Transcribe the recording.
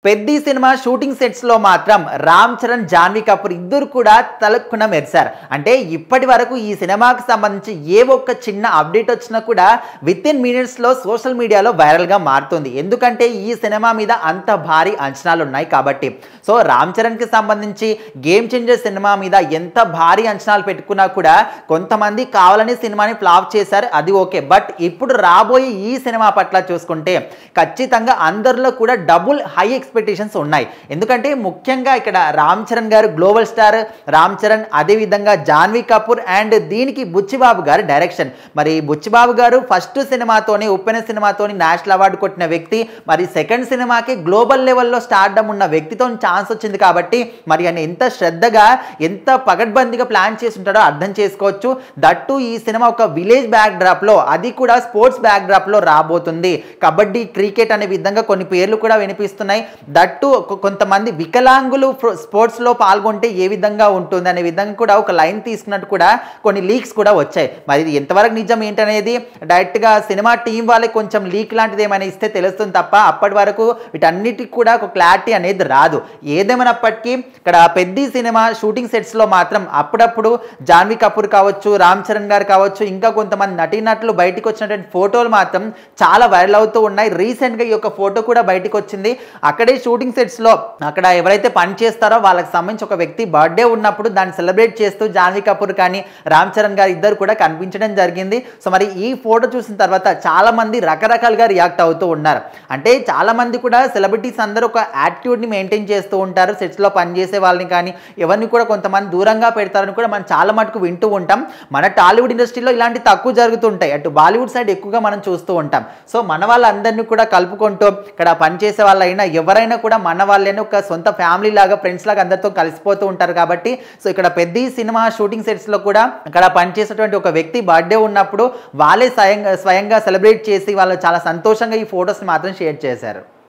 Peddi cinema shooting sets లో మాత్రం రామ్ చరణ్ జాన్వీ కపూర్ ఇద్దరు కూడా తలక్కున మెరిశారు. అంటే ఇప్పటి వరకు ఈ సినిమాకి సంబంధించి ఏ ఒక్క చిన్న అప్డేట్ వచ్చినా కూడా విత్ ఇన్ మినిట్స్ లో సోషల్ మీడియాలో వైరల్ గా మారుతుంది. ఎందుకంటే ఈ సినిమా మీద అంత భారీ అంచనాలు ఉన్నాయి కాబట్టి. సో రామ్ చరణ్ కి సంబంధించి గేమ్ చేంజర్ సినిమా మీద ఎంత భారీ అంచనాలు పెట్టుకున్నా కూడా కొంతమంది కావాలని సినిమాని ఫ్లాప్ చేశారు, అది ఓకే. బట్ ఇప్పుడు రాబోయే ఈ సినిమా పట్ల చూసుకుంటే ఖచ్చితంగా అందరిలో కూడా డబుల్ హై ఎక్స్పెక్టేషన్స్ ఉన్నాయి. ఎందుకంటే ముఖ్యంగా ఇక్కడ రామ్ చరణ్ గారు గ్లోబల్ స్టార్ రామ్ చరణ్, అదేవిధంగా జాన్వీ కపూర్ అండ్ దీనికి బుచ్చిబాబు గారు డైరెక్షన్. మరి బుచ్చిబాబు గారు ఫస్ట్ సినిమాతోనే ఉప్పెన సినిమాతోని నేషనల్ అవార్డు కొట్టిన వ్యక్తి. మరి సెకండ్ సినిమాకి గ్లోబల్ లెవెల్లో స్టార్డమ్ ఉన్న వ్యక్తితో ఛాన్స్ వచ్చింది కాబట్టి మరి ఆయన ఎంత శ్రద్ధగా ఎంత పగడ్బందీగా ప్లాన్ చేసి ఉంటాడో అర్థం చేసుకోవచ్చు. దట్టు ఈ సినిమా ఒక విలేజ్ బ్యాక్ డ్రాప్ లో, అది కూడా స్పోర్ట్స్ బ్యాక్ డ్రాప్ లో రాబోతుంది. కబడ్డీ, క్రికెట్ అనే విధంగా కొన్ని పేర్లు కూడా వినిపిస్తున్నాయి. దట్టు కొంతమంది వికలాంగులు స్పోర్ట్స్ లో పాల్గొంటే ఏ విధంగా ఉంటుంది అనే విధంగా కూడా ఒక లైన్ తీసుకున్నట్టు కూడా కొన్ని లీక్స్ కూడా వచ్చాయి. మరి ఇది ఎంతవరకు నిజం ఏంటనేది డైరెక్ట్ గా సినిమా టీం వాళ్ళకి కొంచెం లీక్ లాంటిది ఏమైనా ఇస్తే తెలుస్తుంది తప్ప అప్పటి వరకు వీటన్నిటికి కూడా ఒక క్లారిటీ అనేది రాదు. ఏదేమైనప్పటికీ ఇక్కడ పెద్ది సినిమా షూటింగ్ సెట్స్ లో మాత్రం అప్పుడప్పుడు జాన్వీ కపూర్ కావచ్చు, రామ్ చరణ్ గారు కావచ్చు, ఇంకా కొంతమంది నటీనటులు బయటకు వచ్చినటువంటి ఫోటోలు మాత్రం చాలా వైరల్ అవుతూ ఉన్నాయి. రీసెంట్ గా ఈ యొక్క ఫోటో కూడా బయటకు వచ్చింది. అక్కడే షూటింగ్ సెట్స్ లో అక్కడ ఎవరైతే పని చేస్తారో వాళ్ళకి సంబంధించి ఒక వ్యక్తి బర్త్డే ఉన్నప్పుడు దాన్ని సెలబ్రేట్ చేస్తూ జాన్వీ కపూర్ కానీ రామ్ చరణ్ గారు ఇద్దరు కూడా కనిపించడం జరిగింది. సో మరి ఈ ఫోటో చూసిన తర్వాత చాలా మంది రకరకాలుగా రియాక్ట్ అవుతూ ఉన్నారు. అంటే చాలా మంది కూడా సెలబ్రిటీస్ అందరూ ఒక యాటిట్యూడ్ ని మెయింటైన్ చేస్తూ ఉంటారు. సెట్స్ లో పనిచేసే వాళ్ళని కానీ ఎవరిని కూడా కొంతమంది దూరంగా పెడతారని కూడా మనం చాలా మటుకు వింటూ ఉంటాం. మన టాలీవుడ్ ఇండస్ట్రీలో ఇలాంటి తక్కువ జరుగుతుంటాయి, అటు బాలీవుడ్ సైడ్ ఎక్కువగా మనం చూస్తూ ఉంటాం. సో మన వాళ్ళందరినీ కూడా కలుపుకుంటూ ఇక్కడ పనిచేసే వాళ్ళైనా ఎవరైనా కూడా మన వాళ్ళని ఒక సొంత ఫ్యామిలీ లాగా, ఫ్రెండ్స్ లాగా అందరితో కలిసిపోతూ ఉంటారు కాబట్టి. సో ఇక్కడ పెద్ద సినిమా షూటింగ్ సెట్స్ లో కూడా ఇక్కడ పనిచేసేటువంటి ఒక వ్యక్తి బర్త్డే ఉన్నప్పుడు వాళ్ళే స్వయంగా సెలబ్రేట్ చేసి వాళ్ళు చాలా సంతోషంగా ఈ ఫొటోస్ మాత్రం షేర్ చేశారు.